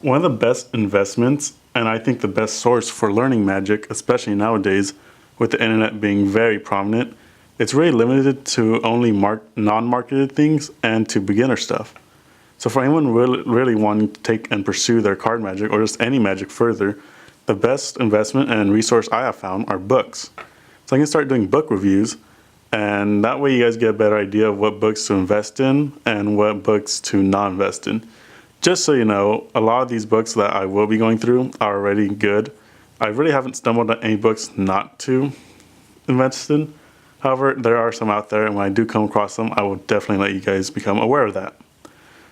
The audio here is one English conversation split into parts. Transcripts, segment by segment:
One of the best investments, and I think the best source for learning magic, especially nowadays with the internet being very prominent, it's really limited to only non-marketed things and to beginner stuff. So for anyone really wanting to take and pursue their card magic or just any magic further, the best investment and resource I have found are books. So I can start doing book reviews, and that way you guys get a better idea of what books to invest in and what books to not invest in. Just so you know, a lot of these books that I will be going through are already good. I really haven't stumbled on any books not to invest in. However, there are some out there, and when I do come across them, I will definitely let you guys become aware of that.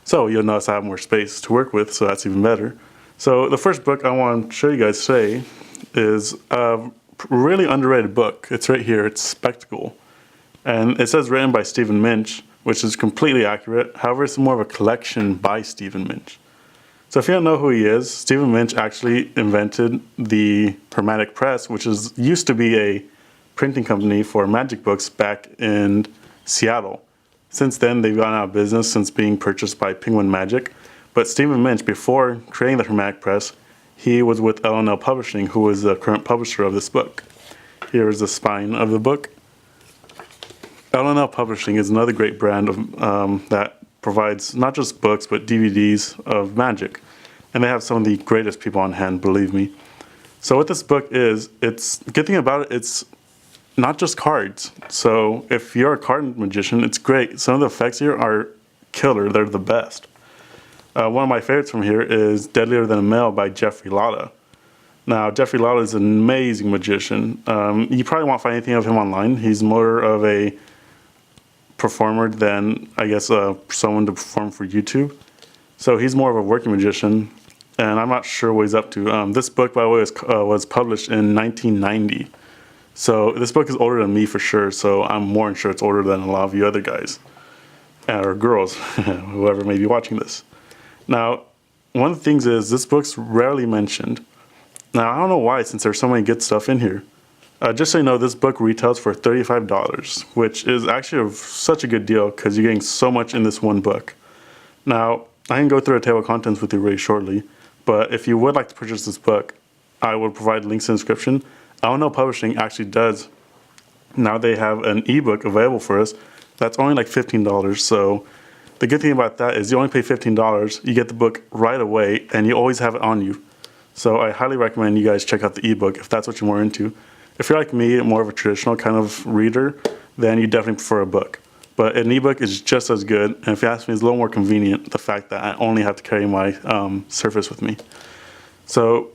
So you'll notice I have more space to work with, so that's even better. So the first book I want to show you guys today is a really underrated book. It's right here. It's Spectacle. And it says written by Stephen Minch, which is completely accurate. However, it's more of a collection by Stephen Minch. So if you don't know who he is, Stephen Minch actually invented the Hermetic Press, which used to be a printing company for magic books back in Seattle. Since then, they've gone out of business since being purchased by Penguin Magic. But Stephen Minch, before creating the Hermetic Press, he was with L&L Publishing, who is the current publisher of this book. Here is the spine of the book. L&L Publishing is another great brand that provides not just books, but DVDs of magic. And they have some of the greatest people on hand, believe me. So what this book is, good thing about it, it's not just cards. So if you're a card magician, it's great. Some of the effects here are killer. They're the best. One of my favorites from here is Deadlier Than a Male by Jeffrey Latta. Now, Jeffrey Latta is an amazing magician. You probably won't find anything of him online. He's more of a performer than, I guess, someone to perform for YouTube. So he's more of a working magician, and I'm not sure what he's up to. This book, by the way, was published in 1990. So this book is older than me for sure, so I'm more than sure it's older than a lot of you other guys, or girls, whoever may be watching this. Now, one of the things is this book's rarely mentioned. Now, I don't know why, since there's so many good stuff in here. Just so you know, this book retails for $35, which is actually such a good deal because you're getting so much in this one book. Now, I can go through a table of contents with you very shortly, but if you would like to purchase this book, I will provide links in the description. L&L Publishing actually does. Now they have an ebook available for us that's only like $15. So the good thing about that is you only pay $15, you get the book right away, and you always have it on you. So I highly recommend you guys check out the ebook if that's what you're more into. If you're like me, more of a traditional kind of reader, then you definitely prefer a book. But an ebook is just as good, and if you ask me, it's a little more convenient, the fact that I only have to carry my Surface with me. So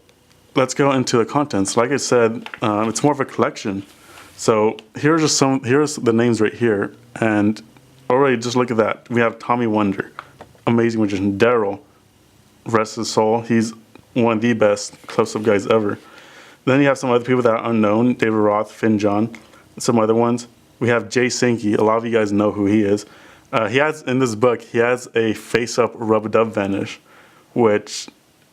let's go into the contents. Like I said, it's more of a collection. So here's the names right here, and already just look at that. We have Tommy Wonder, amazing magician. Daryl, rest his soul, he's one of the best close-up guys ever. Then you have some other people that are unknown, David Roth, Finn John, some other ones. We have Jay Sankey, a lot of you guys know who he is. In this book, he has a face-up rub-a-dub vanish, which,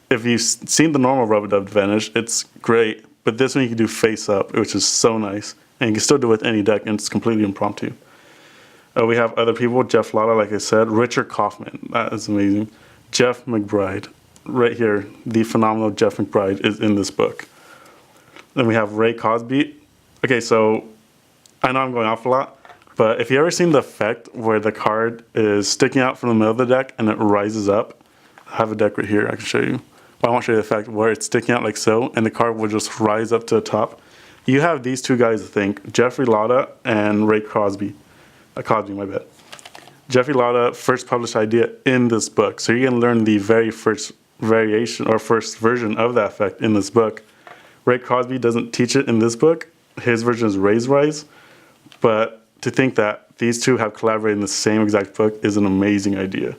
if you've seen the normal rub-a-dub vanish, it's great, but this one you can do face-up, which is so nice. And you can still do it with any deck, and it's completely impromptu. We have other people, Jeff Latta, like I said, Richard Kaufman, that is amazing. Jeff McBride, right here, the phenomenal Jeff McBride is in this book. Then we have Ray Cosby. Okay, so I know I'm going off a lot, but if you ever seen the effect where the card is sticking out from the middle of the deck and it rises up, I have a deck right here I can show you. But I won't show you the effect where it's sticking out like so, and the card will just rise up to the top. You have these two guys to thank, Jeffrey Latta and Ray Cosby. Cosby, my bad. Jeffrey Latta first published idea in this book, so you're going to learn the very first variation or first version of that effect in this book. Ray Cosby doesn't teach it in this book. His version is Ray's Rise, but to think that these two have collaborated in the same exact book is an amazing idea.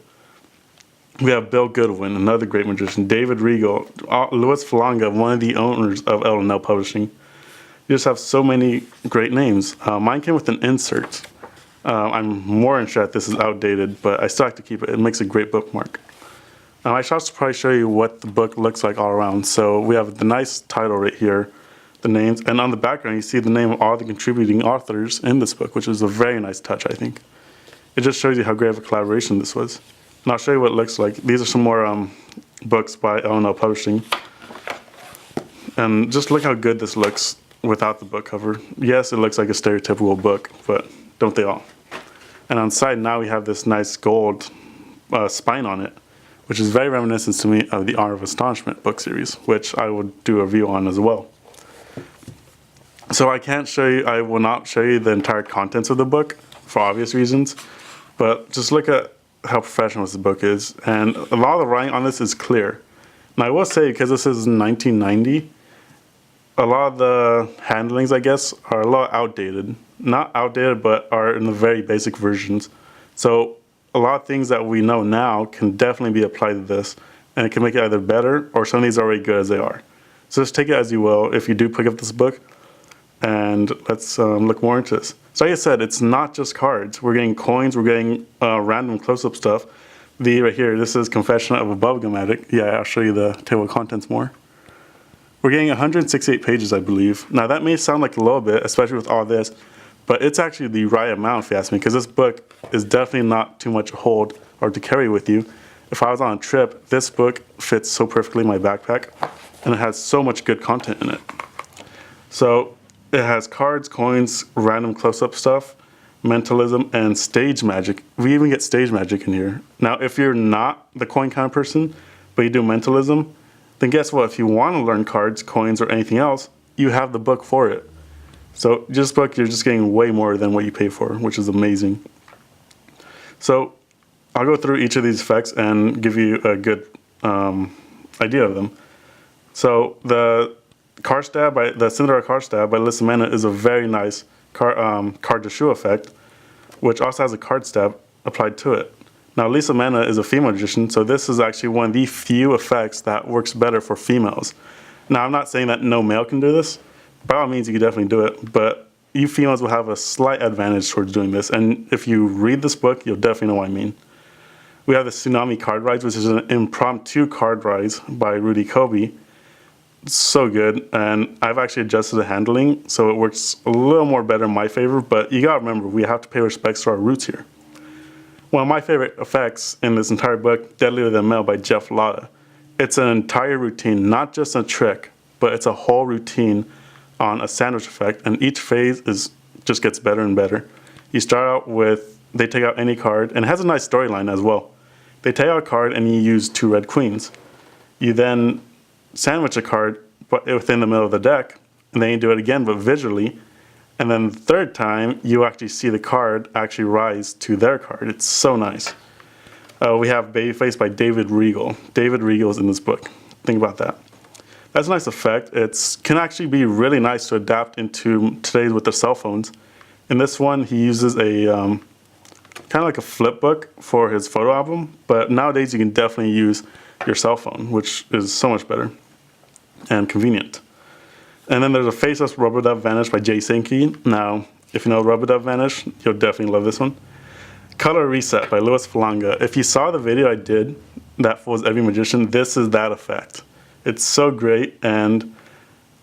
We have Bill Goodwin, another great magician, David Regal, Louis Falanga, one of the owners of L&L Publishing. You just have so many great names. Mine came with an insert. I'm more unsure that this is outdated, but I still like to keep it. It makes a great bookmark. I should also probably show you what the book looks like all around. So we have the nice title right here, the names, and on the background you see the name of all the contributing authors in this book, which is a very nice touch, I think. It just shows you how great of a collaboration this was. And I'll show you what it looks like. These are some more books by L&L Publishing. And just look how good this looks without the book cover. Yes, it looks like a stereotypical book, but don't they all? And on the side now we have this nice gold spine on it, which is very reminiscent to me of the Hour of Astonishment book series, which I will do a review on as well. So I will not show you the entire contents of the book for obvious reasons, but just look at how professional this book is. And a lot of the writing on this is clear. Now I will say, because this is 1990, a lot of the handlings, I guess, are a lot outdated. Not outdated, but are in the very basic versions. So a lot of things that we know now can definitely be applied to this, and it can make it either better or some of these are already good as they are. So just take it as you will if you do pick up this book, and let's look more into this. So like I said, it's not just cards. We're getting coins, we're getting random close-up stuff. Right here, this is Confession of a Bubblegum Addict. Yeah, I'll show you the table of contents more. We're getting 168 pages, I believe. Now that may sound like a little bit, especially with all this, but it's actually the right amount if you ask me, because this book is definitely not too much to hold or to carry with you. If I was on a trip, this book fits so perfectly in my backpack, and it has so much good content in it. So it has cards, coins, random close-up stuff, mentalism, and stage magic. We even get stage magic in here. Now, if you're not the coin kind of person, but you do mentalism, then guess what? If you want to learn cards, coins, or anything else, you have the book for it. So this book, you're just getting way more than what you pay for, which is amazing. So I'll go through each of these effects and give you a good idea of them. So the Cinderella Card Stab by Alyssa Mena is a very nice card to shoe effect, which also has a card stab applied to it. Now, Alyssa Mena is a female magician, so this is actually one of the few effects that works better for females. Now, I'm not saying that no male can do this. By all means, you can definitely do it, but you females will have a slight advantage towards doing this, and if you read this book, you'll definitely know what I mean. We have the Tsunami Card Rise, which is an impromptu card rise by Rudy Kobe. It's so good, and I've actually adjusted the handling, so it works a little more better in my favor, but you gotta remember, we have to pay respects to our roots here. One of my favorite effects in this entire book, Deadlier Than Mail by Jeff Latta. It's an entire routine, not just a trick, but it's a whole routine on a sandwich effect, and each phase just gets better and better. You start out with, they take out any card, and it has a nice storyline as well. They take out a card and you use 2 red queens. You then sandwich a card but within the middle of the deck, and then you do it again but visually, and then the third time you actually see the card actually rise to their card. It's so nice. We have Babyface by David Regal. David Regal is in this book. Think about that. That's a nice effect. It can actually be really nice to adapt into today's with the cell phones. In this one, he uses a kind of like a flip book for his photo album, but nowadays you can definitely use your cell phone, which is so much better and convenient. And then there's a Faceless Rubber Dub Vanish by Jay Sankey. Now, if you know Rubber Dub Vanish, you'll definitely love this one. Color Reset by Louis Falanga. If you saw the video I did that fools every magician, this is that effect. It's so great, and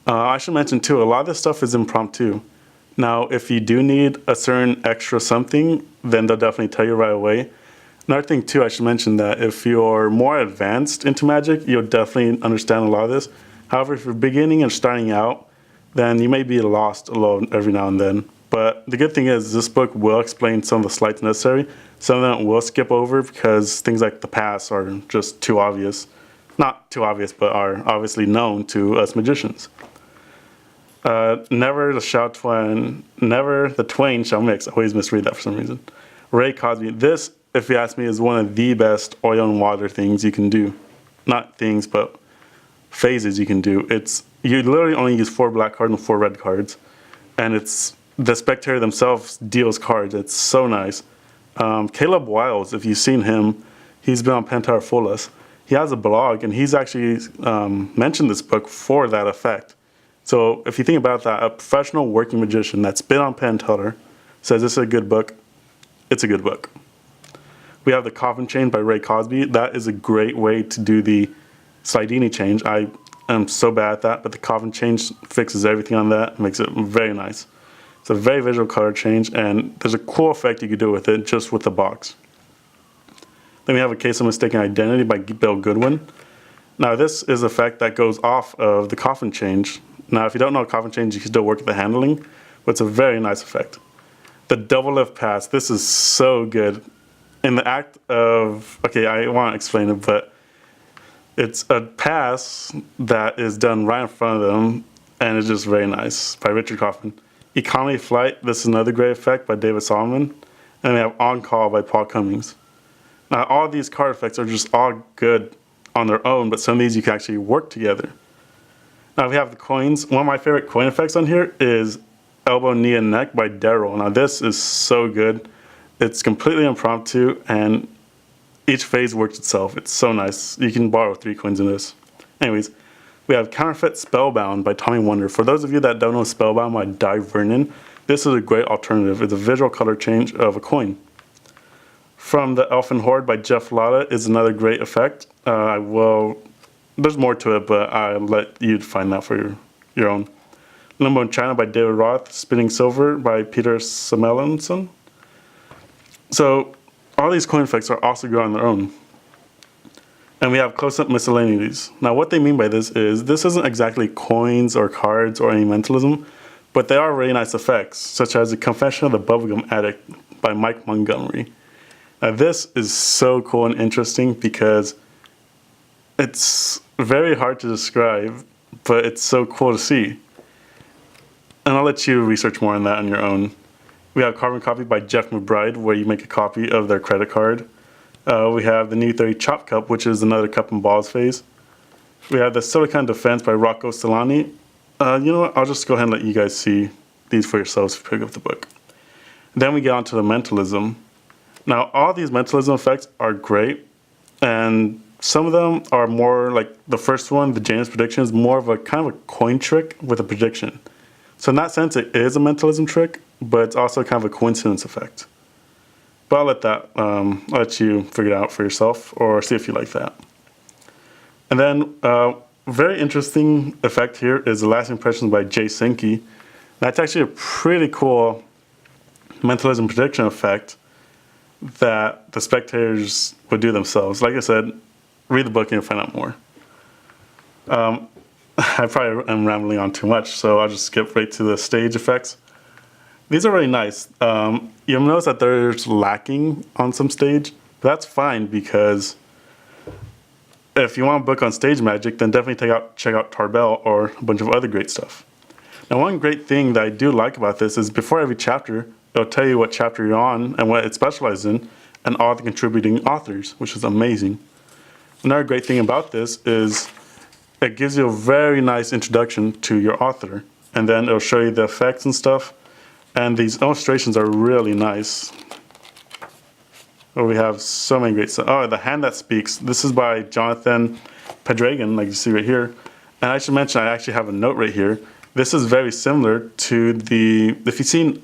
I should mention too, a lot of this stuff is impromptu. Now, if you do need a certain extra something, then they'll definitely tell you right away. Another thing too, I should mention that if you're more advanced into magic, you'll definitely understand a lot of this. However, if you're beginning and starting out, then you may be lost a little every now and then. But the good thing is this book will explain some of the slights necessary. Some of them will skip over because things like the pass are just too obvious. Not too obvious, but are obviously known to us magicians. Never the twain shall mix. I always misread that for some reason. Ray Cosby. This, if you ask me, is one of the best oil and water things you can do. Not things, but phases you can do. You literally only use 4 black cards and 4 red cards, and it's the spectator themselves deals cards. It's so nice. Caleb Wiles, if you've seen him, he's been on Pentar Fullus. He has a blog, and he's actually mentioned this book for that effect. So if you think about that, a professional working magician that's been on Penn Teller says this is a good book. It's a good book. We have the Coffin Chain by Ray Cosby. That is a great way to do the Slidini change. I am so bad at that, but the Coffin Change fixes everything on that, makes it very nice. It's a very visual color change, and there's a cool effect you could do with it just with the box. Then we have A Case of Mistaken Identity by Bill Goodwin. Now this is an effect that goes off of the coffin change. Now if you don't know a coffin change, you can still work with the handling, but it's a very nice effect. The double lift pass, this is so good. In the act of, okay, I want to explain it, but it's a pass that is done right in front of them, and it's just very nice, by Richard Kaufman. Economy Flight, this is another great effect by David Solomon. And we have On Call by Paul Cummings. Now all these card effects are just all good on their own, but some of these you can actually work together. Now we have the coins. One of my favorite coin effects on here is Elbow, Knee, and Neck by Daryl. Now this is so good. It's completely impromptu, and each phase works itself. It's so nice. You can borrow 3 coins in this. Anyways, we have Counterfeit Spellbound by Tommy Wonder. For those of you that don't know Spellbound by Di Vernon, this is a great alternative. It's a visual color change of a coin. From the Elfin Horde by Jeff Latta is another great effect. There's more to it, but I'll let you find that for your own. Limbo in China by David Roth. Spinning Silver by Peter Samuelson. So all these coin effects are also good on their own. And we have Close-Up Miscellaneous. Now what they mean by this isn't exactly coins or cards or any mentalism, but they are really nice effects, such as The Confession of the Bubblegum Addict by Mike Montgomery. Now this is so cool and interesting because it's very hard to describe, but it's so cool to see. And I'll let you research more on that on your own. We have Carbon Copy by Jeff McBride, where you make a copy of their credit card. We have the New 30 Chop Cup, which is another cup and balls phase. We have the Silicon Defense by Rocco Solani. You know what, I'll just go ahead and let you guys see these for yourselves if you pick up the book. Then we get on to the mentalism. Now all these mentalism effects are great, and some of them are more like the first one, the Janus prediction, is more of a kind of a coin trick with a prediction. So in that sense it is a mentalism trick, but it's also kind of a coincidence effect. But I'll let you figure it out for yourself or see if you like that. And then very interesting effect here is The Last Impressions by Jay Sinke. That's actually a pretty cool mentalism prediction effect that the spectators would do themselves. Like I said, read the book and you'll find out more. I probably am rambling on too much, so I'll just skip right to the stage effects. These are really nice. You'll notice that there's lacking on some stage. That's fine, because if you want a book on stage magic, then definitely check out Tarbell or a bunch of other great stuff. Now one great thing that I do like about this is before every chapter, it'll tell you what chapter you're on and what it specializes in and all the contributing authors, which is amazing. Another great thing about this is it gives you a very nice introduction to your author, and then it'll show you the effects and stuff. And these illustrations are really nice. Oh, we have so many great stuff. Oh, The Hand That Speaks. This is by Jonathan Pedragan, like you see right here. And I should mention, I actually have a note right here. This is very similar to if you've seen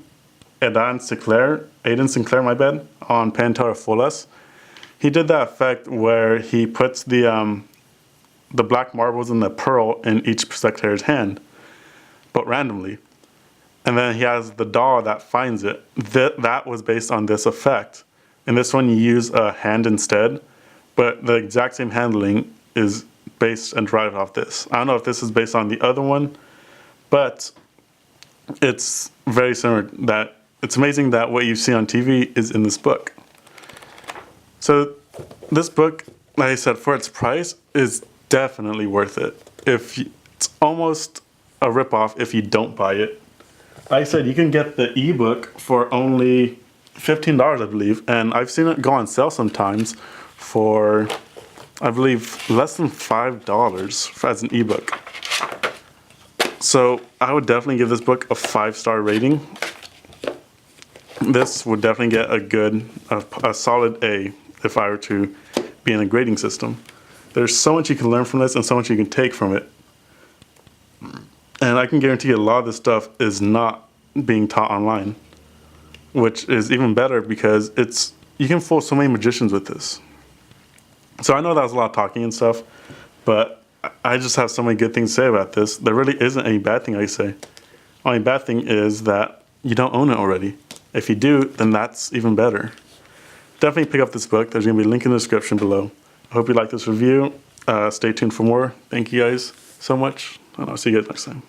Aidan Sinclair, on Pantera Full S, he did that effect where he puts the black marbles and the pearl in each spectator's hand, but randomly. And then he has the doll that finds it. That was based on this effect. In this one, you use a hand instead, but the exact same handling is based and derived off this. I don't know if this is based on the other one, but it's very similar. It's amazing that what you see on TV is in this book. So this book, like I said, for its price, is definitely worth it. It's almost a ripoff if you don't buy it. Like I said, you can get the ebook for only $15, I believe, and I've seen it go on sale sometimes for, I believe, less than $5 as an ebook. So I would definitely give this book a 5-star rating. This would definitely get a solid A if I were to be in a grading system. There's so much you can learn from this and so much you can take from it. And I can guarantee you a lot of this stuff is not being taught online, which is even better because you can fool so many magicians with this. So I know that was a lot of talking and stuff, but I just have so many good things to say about this. There really isn't any bad thing I say. Only bad thing is that you don't own it already. If you do, then that's even better. Definitely pick up this book. There's going to be a link in the description below. I hope you like this review, Stay tuned for more. Thank you guys so much, and I'll see you guys next time.